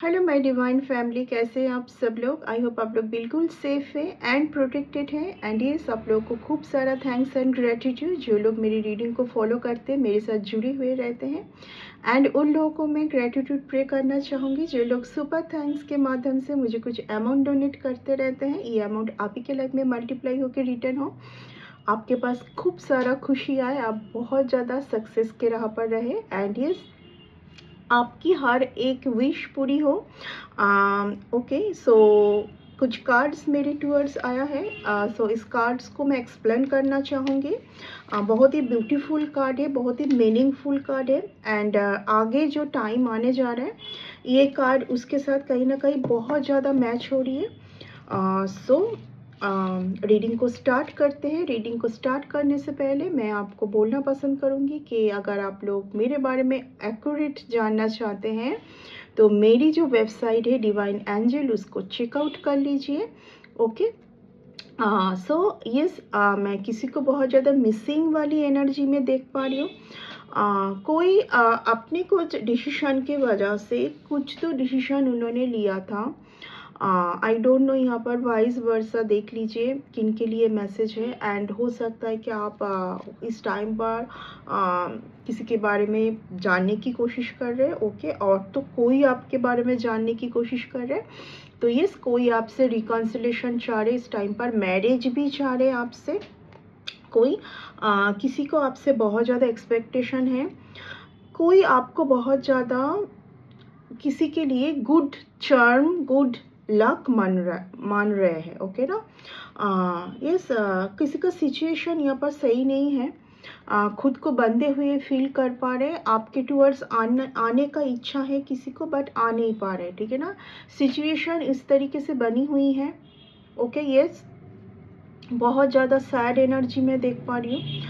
Hello my divine family, कैसे हैं आप सब लोग। आई होप आप लोग बिल्कुल सेफ हैं एंड प्रोटेक्टेड हैं। एंड ये सब लोग को खूब सारा थैंक्स एंड ग्रेटिट्यूड जो लोग मेरी रीडिंग को फॉलो करते हैं, मेरे साथ जुड़े हुए रहते हैं। एंड उन लोगों को मैं ग्रेटिट्यूड प्रे करना चाहूँगी जो लोग सुपर थैंक्स के माध्यम से मुझे कुछ अमाउंट डोनेट करते रहते हैं। ये अमाउंट आप ही के लाइफ में मल्टीप्लाई होकर रिटर्न हो, आपके पास खूब सारा खुशी आए, आप बहुत ज़्यादा सक्सेस के राह पर रहे। एंड ये आपकी हर एक विश पूरी हो। ओके, सो कुछ कार्ड्स मेरे टूवर्ड्स आया है। सो इस कार्ड्स को मैं एक्सप्लेन करना चाहूँगी। बहुत ही ब्यूटीफुल कार्ड है, बहुत ही मीनिंगफुल कार्ड है। एंड आगे जो टाइम आने जा रहा है, ये कार्ड उसके साथ कहीं ना कहीं बहुत ज़्यादा मैच हो रही है। सो रीडिंग को स्टार्ट करते हैं। रीडिंग को स्टार्ट करने से पहले मैं आपको बोलना पसंद करूंगी कि अगर आप लोग मेरे बारे में एक्यूरेट जानना चाहते हैं तो मेरी जो वेबसाइट है डिवाइन एंजल, उसको चेकआउट कर लीजिए। ओके, सो यस, मैं किसी को बहुत ज़्यादा मिसिंग वाली एनर्जी में देख पा रही हूँ। कोई अपने कुछ डिसीशन के वजह से कुछ तो डिसीशन उन्होंने लिया था। आई डोंट नो, यहाँ पर वाइस वर्सा देख लीजिए किन के लिए मैसेज है। एंड हो सकता है कि आप इस टाइम पर किसी के बारे में जानने की कोशिश कर रहे हैं। ओके, और तो कोई आपके बारे में जानने की कोशिश कर रहे हैं। तो यस, कोई आपसे रिकॉन्सिलेशन चाह रहे इस टाइम पर, मैरिज भी चाह रहे आपसे। कोई किसी को आपसे बहुत ज़्यादा एक्सपेक्टेशन है। कोई आपको बहुत ज़्यादा किसी के लिए गुड चार्म, गुड लक मान रहे हैं। ओके ना। यस, किसी का सिचुएशन यहाँ पर सही नहीं है। खुद को बंधे हुए फील कर पा रहे हैं। आपके टूवर्ड्स आने का इच्छा है किसी को, बट आ नहीं पा रहे। ठीक है ना। सिचुएशन इस तरीके से बनी हुई है। ओके, यस, बहुत ज़्यादा सैड एनर्जी में देख पा रही हूँ।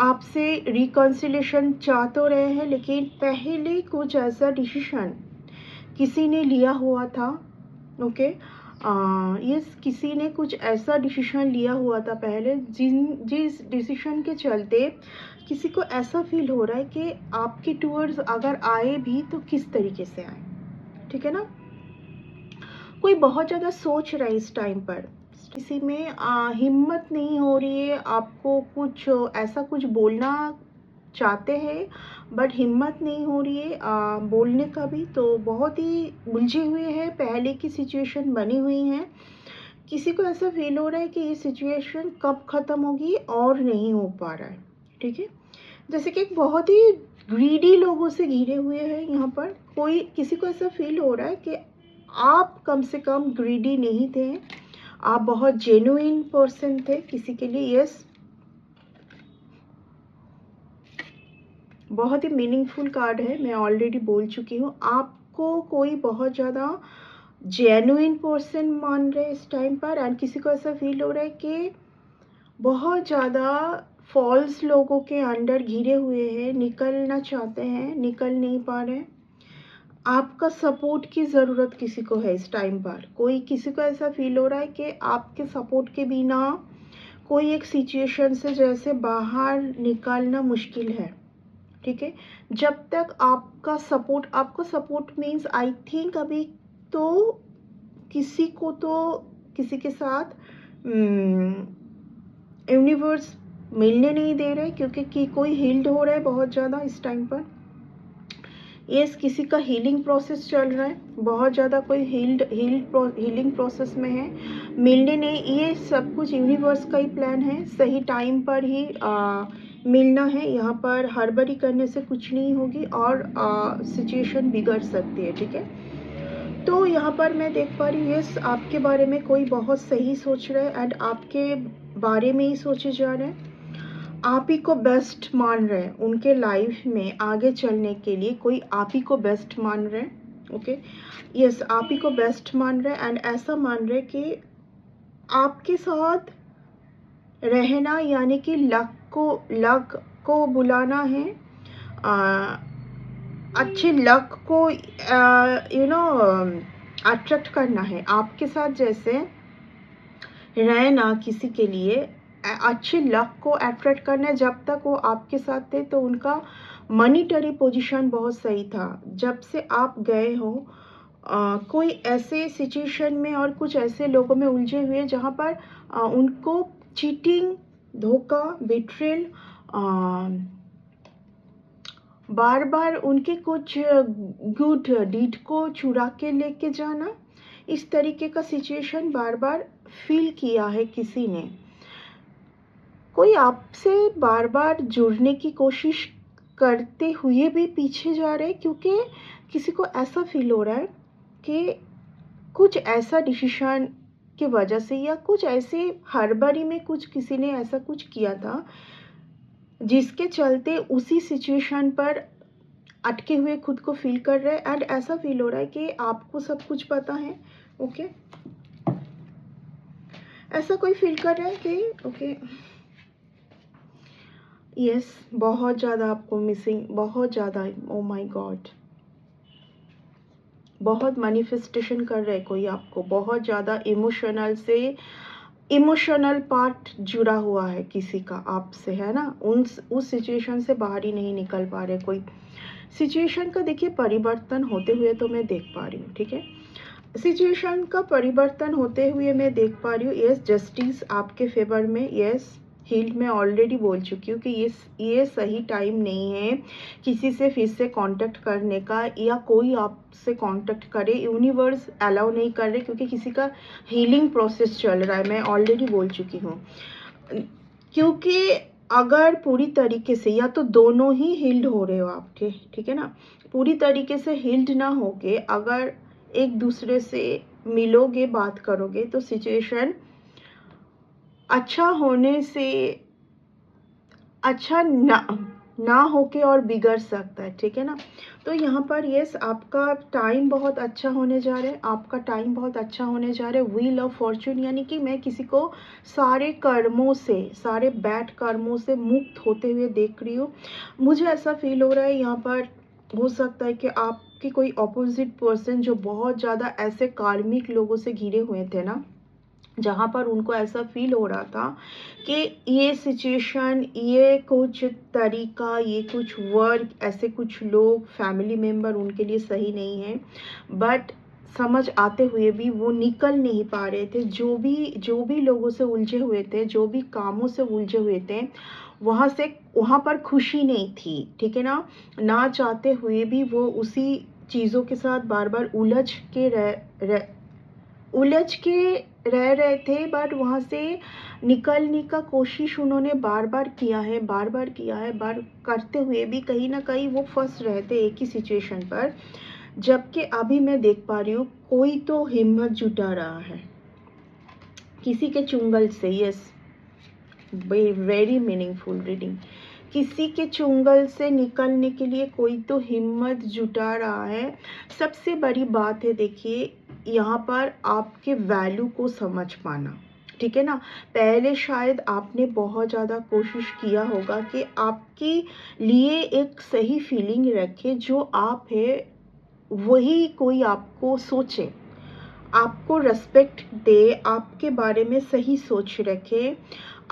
आपसे रिकॉन्सिलेशन चाह तो रहे हैं, लेकिन पहले कुछ ऐसा डिसीजन किसी ने लिया हुआ था। ओके, यस, किसी ने कुछ ऐसा डिसीजन लिया हुआ था पहले, जिस डिसीजन के चलते किसी को ऐसा फील हो रहा है कि आपके टूवर्ड्स अगर आए भी तो किस तरीके से आए। ठीक है ना। कोई बहुत ज़्यादा सोच रहा है इस टाइम पर, किसी में हिम्मत नहीं हो रही है। आपको कुछ ऐसा कुछ बोलना चाहते हैं, बट हिम्मत नहीं हो रही है बोलने का भी। तो बहुत ही उलझे हुए हैं, पहले की सिचुएशन बनी हुई है। किसी को ऐसा फील हो रहा है कि ये सिचुएशन कब ख़त्म होगी और नहीं हो पा रहा है। ठीक है, जैसे कि एक बहुत ही ग्रीडी लोगों से घिरे हुए हैं यहाँ पर। कोई किसी को ऐसा फील हो रहा है कि आप कम से कम ग्रीडी नहीं थे, आप बहुत जेन्युइन पर्सन थे किसी के लिए। यस, बहुत ही मीनिंगफुल कार्ड है, मैं ऑलरेडी बोल चुकी हूँ। आपको कोई बहुत ज़्यादा जेन्युइन पर्सन मान रहे इस टाइम पर। एंड किसी को ऐसा फील हो रहा है कि बहुत ज़्यादा फॉल्स लोगों के अंडर घिरे हुए हैं, निकलना चाहते हैं, निकल नहीं पा रहे। आपका सपोर्ट की ज़रूरत किसी को है इस टाइम पर। कोई किसी को ऐसा फील हो रहा है कि आपके सपोर्ट के बिना कोई एक सिचुएशन से जैसे बाहर निकालना मुश्किल है। ठीक है, जब तक आपका सपोर्ट मीन्स आई थिंक अभी तो किसी के साथ यूनिवर्स मिलने नहीं दे रहे, क्योंकि कोई हील्ड हो रहा है बहुत ज़्यादा इस टाइम पर। यस, किसी का हीलिंग प्रोसेस चल रहा है बहुत ज़्यादा, कोई हीलिंग प्रोसेस में है, मिलने नहीं। ये सब कुछ यूनिवर्स का ही प्लान है, सही टाइम पर ही मिलना है। यहाँ पर हड़बड़ी करने से कुछ नहीं होगी और सिचुएशन बिगड़ सकती है। ठीक है, तो यहाँ पर मैं देख पा रही हूँ, यस, आपके बारे में कोई बहुत सही सोच रहा है एंड आपके बारे में ही सोचे जा रहे हैं। आप ही को बेस्ट मान रहे हैं उनके लाइफ में आगे चलने के लिए। कोई आप ही को बेस्ट मान रहे हैं। ओके, यस, आप ही को बेस्ट मान रहे हैं एंड ऐसा मान रहे कि आपके साथ रहना यानी कि लक को बुलाना है। अच्छे लक को अट्रैक्ट करना है आपके साथ। जैसे रहना किसी के लिए अच्छे लक को अट्रैक्ट करना है। जब तक वो आपके साथ थे तो उनका मनीटरी पोजीशन बहुत सही था। जब से आप गए हो कोई ऐसे सिचुएशन में और कुछ ऐसे लोगों में उलझे हुए जहाँ पर उनको चीटिंग, धोखा, बिट्रेल, बार बार उनके कुछ गुड डीड को चुरा के लेके जाना, इस तरीके का सिचुएशन बार बार फील किया है किसी ने। कोई आपसे बार बार जुड़ने की कोशिश करते हुए भी पीछे जा रहे हैं, क्योंकि किसी को ऐसा फील हो रहा है कि कुछ ऐसा डिसीजन की वजह से या कुछ ऐसे हड़बड़ी में कुछ किसी ने ऐसा कुछ किया था जिसके चलते उसी सिचुएशन पर अटके हुए खुद को फील कर रहे हैं। एंड ऐसा फील हो रहा है कि आपको सब कुछ पता है। ओके, ऐसा कोई फील कर रहा है कि ओके यस, बहुत ज़्यादा आपको मिसिंग, बहुत ज़्यादा, ओ माय गॉड, बहुत मैनिफेस्टेशन कर रहे हैं कोई आपको, बहुत ज़्यादा इमोशनल से इमोशनल पार्ट जुड़ा हुआ है किसी का आपसे, है ना। उस सिचुएशन से बाहर ही नहीं निकल पा रहे कोई। सिचुएशन का देखिए परिवर्तन होते हुए तो मैं देख पा रही हूँ, ठीक है। सिचुएशन का परिवर्तन होते हुए मैं देख पा रही हूँ। यस, जस्टिस आपके फेवर में। यस, हील्ड मैं ऑलरेडी बोल चुकी हूँ कि ये सही टाइम नहीं है किसी से फिर से कांटेक्ट करने का, या कोई आपसे कांटेक्ट करे, यूनिवर्स अलाउ नहीं कर रहे, क्योंकि किसी का हीलिंग प्रोसेस चल रहा है, मैं ऑलरेडी बोल चुकी हूँ। क्योंकि अगर पूरी तरीके से, या तो दोनों ही हील्ड हो रहे हो आप, ठीक है ना, पूरी तरीके से हील्ड ना होके अगर एक दूसरे से मिलोगे, बात करोगे, तो सिचुएशन अच्छा होने से अच्छा ना होके और बिगड़ सकता है, ठीक है ना। तो यहाँ पर यस, आपका टाइम बहुत अच्छा होने जा रहा है, आपका टाइम बहुत अच्छा होने जा रहा है। व्हील ऑफ फॉर्चून, यानी कि मैं किसी को सारे कर्मों से, सारे बैड कर्मों से मुक्त होते हुए देख रही हूँ। मुझे ऐसा फील हो रहा है यहाँ पर, हो सकता है कि आपके कोई ऑपोजिट पर्सन जो बहुत ज़्यादा ऐसे कार्मिक लोगों से घिरे हुए थे ना, जहाँ पर उनको ऐसा फील हो रहा था कि ये सिचुएशन, ये कुछ तरीका, ये कुछ वर्क, ऐसे कुछ लोग, फैमिली मेम्बर उनके लिए सही नहीं है, बट समझ आते हुए भी वो निकल नहीं पा रहे थे। जो भी लोगों से उलझे हुए थे, जो भी कामों से उलझे हुए थे, वहाँ पर खुशी नहीं थी, ठीक है ना चाहते हुए भी वो उसी चीज़ों के साथ बार बार उलझ के रह रहे थे, बट वहाँ से निकलने का कोशिश उन्होंने बार बार किया है, बार करते हुए भी कहीं ना कहीं वो फंस रहे थे एक ही सिचुएशन पर। जबकि अभी मैं देख पा रही हूँ कोई तो हिम्मत जुटा रहा है किसी के चुंगल से। Yes, very meaningful reading. किसी के चुंगल से निकलने के लिए कोई तो हिम्मत जुटा रहा है। सबसे बड़ी बात है, देखिए यहाँ पर आपके वैल्यू को समझ पाना, ठीक है ना। पहले शायद आपने बहुत ज़्यादा कोशिश किया होगा कि आपके लिए एक सही फीलिंग रखे, जो आप है वही कोई आपको सोचे, आपको रेस्पेक्ट दे, आपके बारे में सही सोच रखे।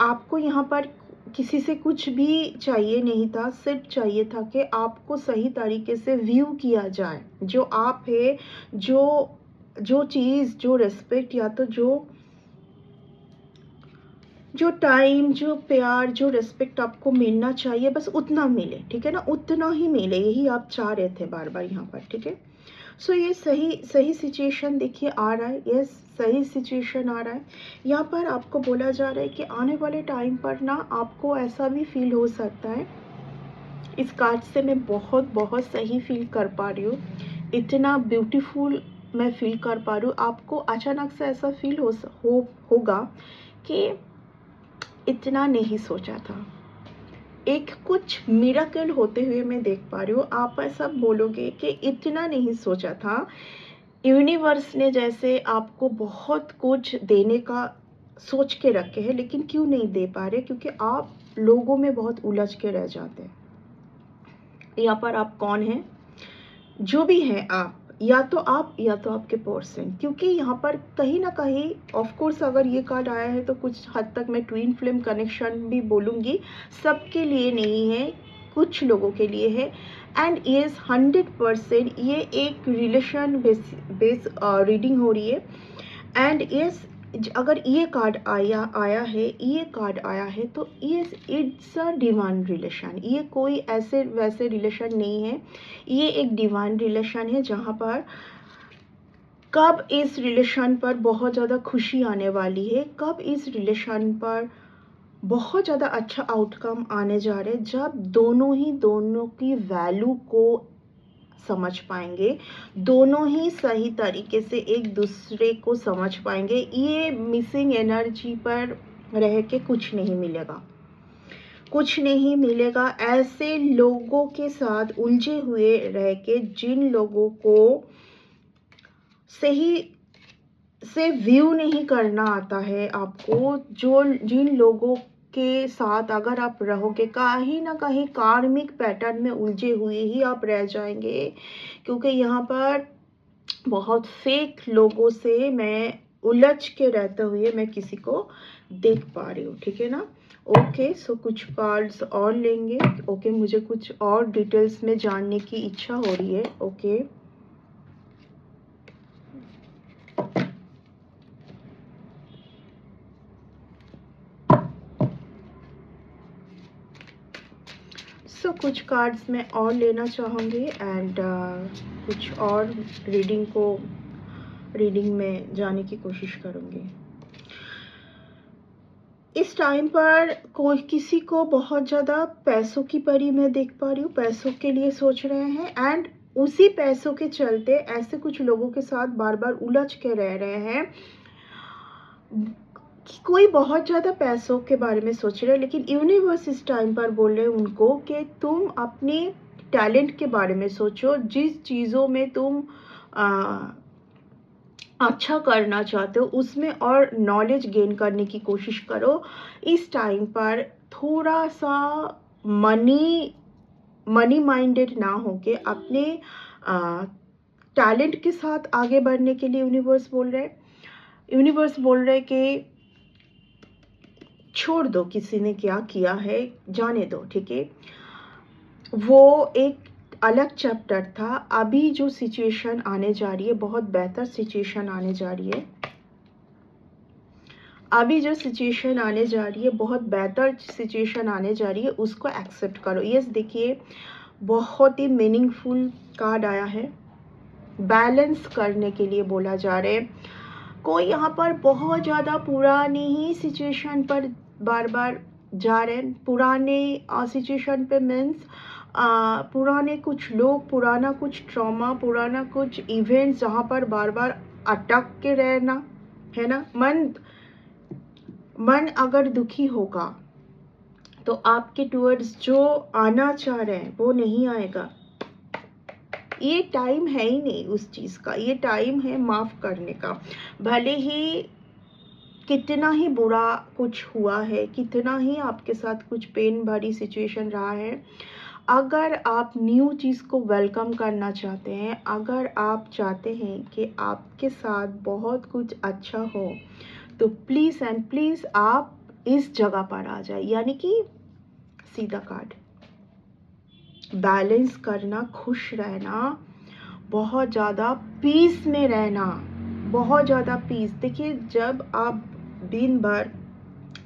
आपको यहाँ पर किसी से कुछ भी चाहिए नहीं था, सिर्फ चाहिए था कि आपको सही तरीके से व्यू किया जाए, जो आप है, जो चीज़, जो रेस्पेक्ट, या तो जो टाइम, जो प्यार, जो रेस्पेक्ट आपको मिलना चाहिए, बस उतना मिले, ठीक है ना, उतना ही मिले, यही आप चाह रहे थे बार बार यहाँ पर, ठीक है। सो ये सही सिचुएशन देखिए आ रहा है। यस, सही सिचुएशन आ रहा है। यहाँ पर आपको बोला जा रहा है कि आने वाले टाइम पर ना आपको ऐसा भी फील हो सकता है, इस कार्ड से मैं बहुत सही फील कर पा रही हूँ, इतना ब्यूटीफुल मैं फील कर पा रही हूँ। आपको अचानक से ऐसा फील होगा कि इतना नहीं सोचा था, एक कुछ मिरेकल होते हुए मैं देख पा रही हूँ। आप ऐसा बोलोगे कि इतना नहीं सोचा था, यूनिवर्स ने जैसे आपको बहुत कुछ देने का सोच के रखे हैं, लेकिन क्यों नहीं दे पा रहे, क्योंकि आप लोगों में बहुत उलझ के रह जाते हैं। यहाँ पर आप कौन हैं, जो भी हैं आप, या तो आपके पर्सन, क्योंकि यहाँ पर कहीं ना कहीं, ऑफ कोर्स अगर ये कार्ड आया है तो कुछ हद तक मैं ट्विन फ्लेम कनेक्शन भी बोलूँगी, सबके लिए नहीं है, कुछ लोगों के लिए है। एंड येस 100% ये एक रिलेशन बेस रीडिंग हो रही है। एंड येस अगर ये कार्ड आया है तो yes it's a divine relation. ये कोई ऐसे वैसे रिलेशन नहीं है, ये एक डिवाइन रिलेशन है जहाँ पर कब इस रिलेशन पर बहुत ज़्यादा खुशी आने वाली है, कब इस रिलेशन पर बहुत ज़्यादा अच्छा आउटकम आने जा रहे हैं, जब दोनों की वैल्यू को समझ पाएंगे, दोनों ही सही तरीके से एक दूसरे को समझ पाएंगे। ये मिसिंग एनर्जी पर रह के कुछ नहीं मिलेगा। ऐसे लोगों के साथ उलझे हुए रह के जिन लोगों को सही से व्यू नहीं करना आता है आपको, जिन लोगों के साथ अगर आप रहोगे कहीं ना कहीं कार्मिक पैटर्न में उलझे हुए ही आप रह जाएंगे, क्योंकि यहाँ पर बहुत फेक लोगों से मैं उलझ के रहते हुए मैं किसी को देख पा रही हूँ, ठीक है ना। ओके, सो कुछ कार्ड्स और लेंगे। ओके, मुझे कुछ और डिटेल्स में जानने की इच्छा हो रही है। ओके, कुछ कार्ड्स मैं और लेना चाहूँगी एंड कुछ और रीडिंग में जाने की कोशिश करूँगी। इस टाइम पर कोई किसी को बहुत ज़्यादा पैसों की परी मैं देख पा रही हूँ, पैसों के लिए सोच रहे हैं एंड उसी पैसों के चलते ऐसे कुछ लोगों के साथ बार बार उलझ के रह रहे हैं। कोई बहुत ज़्यादा पैसों के बारे में सोच रहे हैं, लेकिन यूनिवर्स इस टाइम पर बोल रहे हैं उनको कि तुम अपने टैलेंट के बारे में सोचो, जिस चीज़ों में तुम अच्छा करना चाहते हो उसमें और नॉलेज गेन करने की कोशिश करो। इस टाइम पर थोड़ा सा मनी माइंडेड ना होके अपने टैलेंट के साथ आगे बढ़ने के लिए यूनिवर्स बोल रहे हैं कि छोड़ दो किसी ने क्या किया है, जाने दो, ठीक है। वो एक अलग चैप्टर था, अभी जो सिचुएशन आने जा रही है बहुत बेहतर सिचुएशन आने जा रही है। बहुत बेहतर सिचुएशन आने जा रही है, उसको एक्सेप्ट करो। यस, देखिए बहुत ही मीनिंगफुल कार्ड आया है। बैलेंस करने के लिए बोला जा रहा है। कोई यहाँ पर बहुत ज़्यादा पुरानी ही सिचुएशन पर बार बार जा रहे हैं। पुराने सिचुएशन पे मीन्स पुराने कुछ लोग, पुराना कुछ ट्रॉमा, पुराना कुछ इवेंट्स जहाँ पर बार बार अटक के रहना है ना। मन अगर दुखी होगा तो आपके टूवर्ड्स जो आना चाह रहे हैं वो नहीं आएगा। ये टाइम है ही नहीं उस चीज़ का, ये टाइम है माफ़ करने का। भले ही कितना ही बुरा कुछ हुआ है, कितना ही आपके साथ कुछ पेन भरी सिचुएशन रहा है, अगर आप न्यू चीज़ को वेलकम करना चाहते हैं, अगर आप चाहते हैं कि आपके साथ बहुत कुछ अच्छा हो, तो प्लीज़ एंड प्लीज़ आप इस जगह पर आ जाए। यानी कि सीधा कार्ड बैलेंस करना, खुश रहना, बहुत ज़्यादा पीस में रहना, बहुत ज़्यादा पीस। देखिए जब आप दिन भर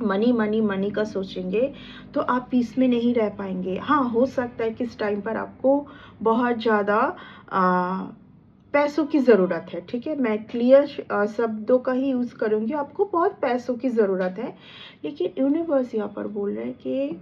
मनी का सोचेंगे तो आप पीस में नहीं रह पाएंगे। हाँ, हो सकता है कि इस टाइम पर आपको बहुत ज़्यादा पैसों की ज़रूरत है, ठीक है। मैं क्लियर शब्दों का ही यूज़ करूँगी, आपको बहुत पैसों की ज़रूरत है। लेकिन यूनिवर्स यहाँ पर बोल रहे हैं कि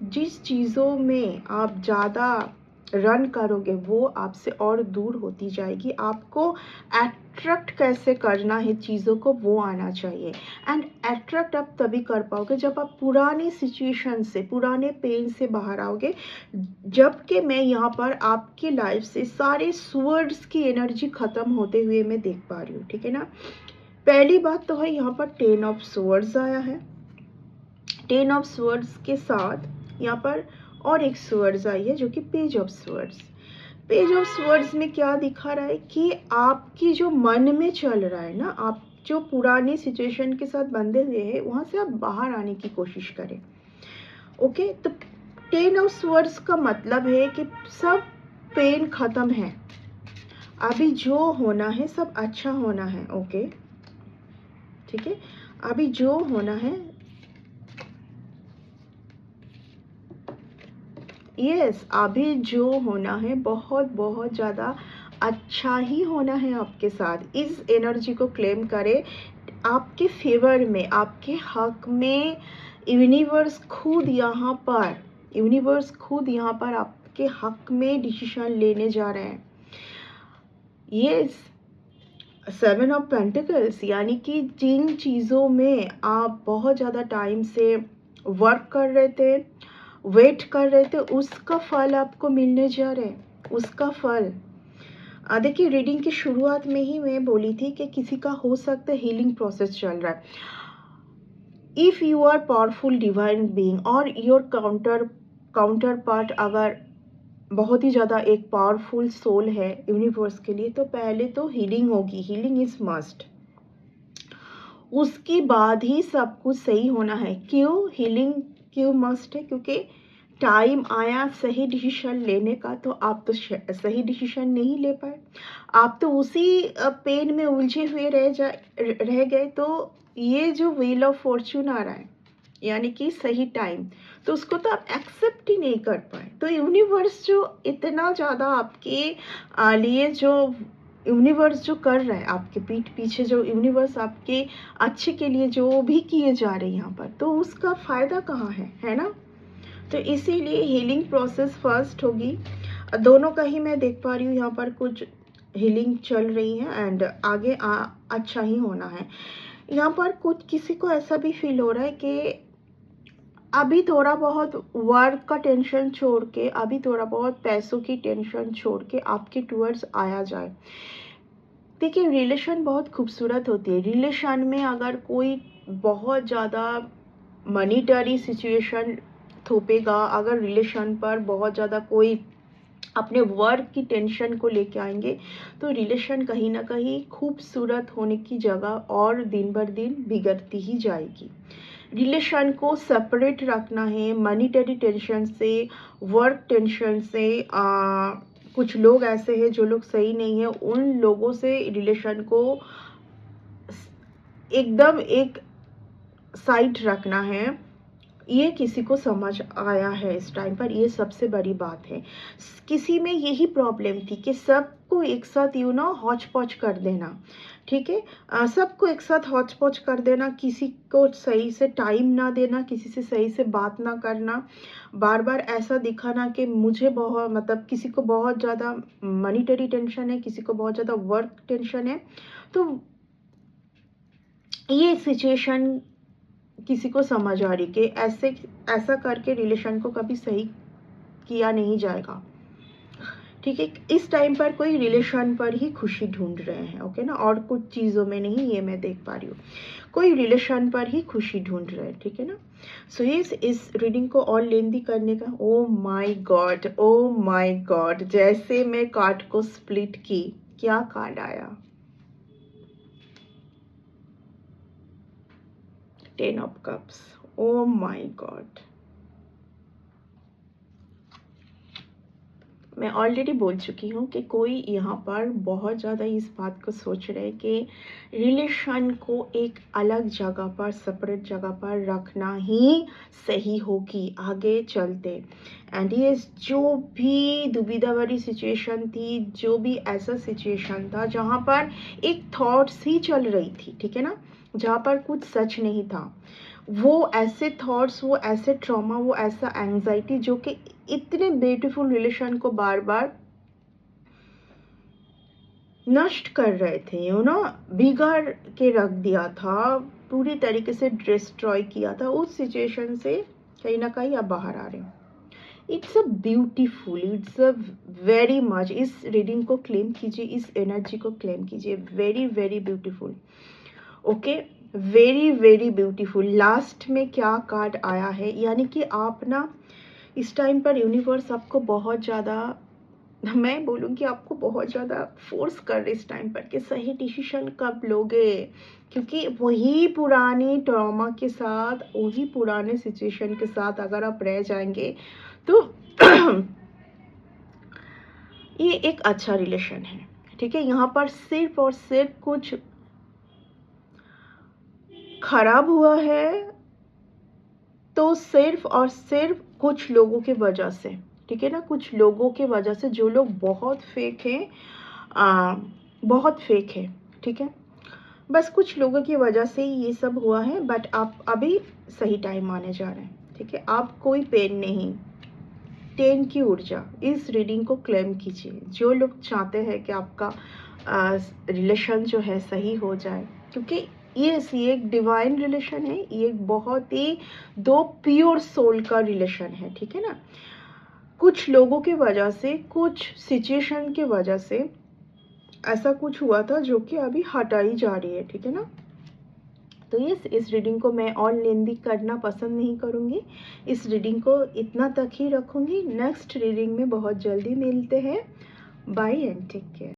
जिस चीज़ों में आप ज़्यादा रन करोगे वो आपसे और दूर होती जाएगी। आपको अट्रैक्ट कैसे करना है चीज़ों को, वो आना चाहिए। एंड अट्रैक्ट आप तभी कर पाओगे जब आप पुरानी सिचुएशन से, पुराने पेन से बाहर आओगे। जबकि मैं यहाँ पर आपकी लाइफ से सारे स्वर्ड्स की एनर्जी ख़त्म होते हुए मैं देख पा रही हूँ, ठीक है ना। पहली बात तो है यहाँ पर 10 ऑफ स्वर्ड्स आया है। 10 ऑफ स्वर्ड्स के साथ यहाँ पर और एक स्वर्ड्स आई है जो कि page of swords. Page of swords में क्या दिखा रहा है कि आपकी जो मन में चल रहा है ना, आप जो पुरानी सिचुएशन के साथ बंधे हुए हैं वहाँ से आप बाहर आने की कोशिश करें। ओके, तो 10 ऑफ स्वर्ड्स का मतलब है कि सब पेन ख़त्म है, अभी जो होना है सब अच्छा होना है। ओके, ठीक है, अभी जो होना है, यस, अभी जो होना है बहुत बहुत ज़्यादा अच्छा ही होना है आपके साथ। इस एनर्जी को क्लेम करें, आपके फेवर में, आपके हक में यूनिवर्स खुद यहाँ पर आपके हक में डिसीजन लेने जा रहे हैं। यस, 7 ऑफ पेंटिकल्स, यानी कि जिन चीज़ों में आप बहुत ज़्यादा टाइम से वर्क कर रहे थे, वेट कर रहे थे, उसका फल आपको मिलने जा रहे हैं, उसका फल। देखिए, रीडिंग की शुरुआत में ही मैं बोली थी कि किसी का हो सकता है हीलिंग प्रोसेस चल रहा है। If you are powerful divine being और योर काउंटर पार्ट अगर बहुत ही ज़्यादा एक पावरफुल सोल है यूनिवर्स के लिए, तो पहले तो हीलिंग होगी, हीलिंग इज़ मस्ट। उसके बाद ही सब कुछ सही होना है। क्यों हीलिंग क्यों मस्ट है? क्योंकि टाइम आया सही डिसीजन लेने का, तो आप तो सही डिसीजन नहीं ले पाए, आप तो उसी पेन में उलझे हुए रह गए। तो ये जो व्हील ऑफ फॉर्चून आ रहा है, यानी कि सही टाइम, तो उसको तो आप एक्सेप्ट ही नहीं कर पाए। तो यूनिवर्स जो इतना ज़्यादा आपके लिए जो यूनिवर्स जो कर रहा है आपके पीठ पीछे, जो यूनिवर्स आपके अच्छे के लिए जो भी किए जा रहे हैं यहाँ पर, तो उसका फ़ायदा कहाँ है ना? तो इसीलिए हीलिंग प्रोसेस फर्स्ट होगी। दोनों का ही मैं देख पा रही हूँ यहाँ पर कुछ हीलिंग चल रही है एंड आगे अच्छा ही होना है। यहाँ पर कुछ किसी को ऐसा भी फील हो रहा है कि अभी थोड़ा बहुत वर्क का टेंशन छोड़ के, अभी थोड़ा बहुत पैसों की टेंशन छोड़ के आपके टूवर्ड्स आया जाए। देखिए, रिलेशन बहुत खूबसूरत होती है। रिलेशन में अगर कोई बहुत ज़्यादा मनीटरी सिचुएशन थोपेगा, अगर रिलेशन पर बहुत ज़्यादा कोई अपने वर्क की टेंशन को लेके आएंगे, तो रिलेशन कहीं ना कहीं खूबसूरत होने की जगह और दिन बर दिन बिगड़ती ही जाएगी। रिलेशन को सेपरेट रखना है मनीटरी टेंशन से, वर्क टेंशन से। कुछ लोग ऐसे हैं जो लोग सही नहीं है, उन लोगों से रिलेशन को एकदम एक साइड रखना है। ये किसी को समझ आया है इस टाइम पर, ये सबसे बड़ी बात है। किसी में यही प्रॉब्लम थी कि सबको एक साथ हौच पौच कर देना, ठीक है, सबको एक साथ हौच पौच कर देना, किसी को सही से टाइम ना देना, किसी से सही से बात ना करना, बार बार ऐसा दिखाना कि मुझे बहुत, मतलब किसी को बहुत ज़्यादा मनीटरी टेंशन है, किसी को बहुत ज़्यादा वर्क टेंशन है, तो ये सिचुएशन किसी को समझ आ रही कि ऐसा करके रिलेशन को कभी सही किया नहीं जाएगा, ठीक है। इस टाइम पर कोई रिलेशन पर ही खुशी ढूंढ रहे हैं, ओके ना, और कुछ चीज़ों में नहीं, ये मैं देख पा रही हूँ। कोई रिलेशन पर ही खुशी ढूंढ रहे हैं, ठीक है ना। सो इस रीडिंग को और लेंदी करने का, ओ माय गॉड, जैसे मैं कार्ड को स्प्लिट की, क्या कार्ड आया? 10 of cups. Oh my God, मैं ऑलरेडी बोल चुकी हूँ कि कोई यहाँ पर बहुत ज़्यादा इस बात को सोच रहे हैं कि रिलेशन को एक अलग जगह पर, सेपरेट जगह पर रखना ही सही होगी आगे चलते। एंड ये जो भी दुविधा भरी सिचुएशन थी, जो भी ऐसा सिचुएशन था जहाँ पर एक थॉट्स ही चल रही थी, ठीक है ना, जहाँ पर कुछ सच नहीं था, वो ऐसे थॉट्स, वो ऐसे ट्रॉमा, वो ऐसा एंजाइटी जो कि इतने ब्यूटीफुल रिलेशन को बार बार नष्ट कर रहे थे, बिगाड़ के रख दिया था, पूरी तरीके से डिस्ट्रॉय किया था, उस सिचुएशन से कहीं ना कहीं अब बाहर आ रहे हैं। इट्स अ वेरी मच, इस रीडिंग को क्लेम कीजिए, इस एनर्जी को क्लेम कीजिए, very very beautiful, okay, very very beautiful. Last में क्या कार्ड आया है, यानी कि आप ना इस टाइम पर यूनिवर्स आपको बहुत ज़्यादा, मैं बोलूँगी आपको बहुत ज़्यादा फोर्स कर रहे इस टाइम पर कि सही डिसीजन कब लोगे, क्योंकि वही पुरानी ट्रॉमा के साथ, वही पुराने सिचुएशन के साथ अगर आप रह जाएंगे तो ये एक अच्छा रिलेशन है, ठीक है। यहाँ पर सिर्फ और सिर्फ कुछ खराब हुआ है तो सिर्फ और सिर्फ कुछ लोगों की वजह से, ठीक है ना, कुछ लोगों की वजह से, जो लोग बहुत फेक हैं, बहुत फेक है, ठीक है। बस कुछ लोगों की वजह से ही ये सब हुआ है, बट आप अभी सही टाइम आने जा रहे हैं, ठीक है। आप कोई पेन नहीं, 10 की ऊर्जा, इस रीडिंग को क्लेम कीजिए। जो लोग चाहते हैं कि आपका रिलेशन जो है सही हो जाए, क्योंकि ये एक डिवाइन रिलेशन है, ये एक बहुत ही दो प्योर सोल का रिलेशन है, ठीक है ना। कुछ लोगों की वजह से, कुछ सिचुएशन की वजह से ऐसा कुछ हुआ था जो कि अभी हटाई जा रही है, ठीक है ना। तो इस रीडिंग को मैं और लेंदी करना पसंद नहीं करूँगी, इस रीडिंग को इतना तक ही रखूँगी। नेक्स्ट रीडिंग में बहुत जल्दी मिलते हैं। Bye and take care.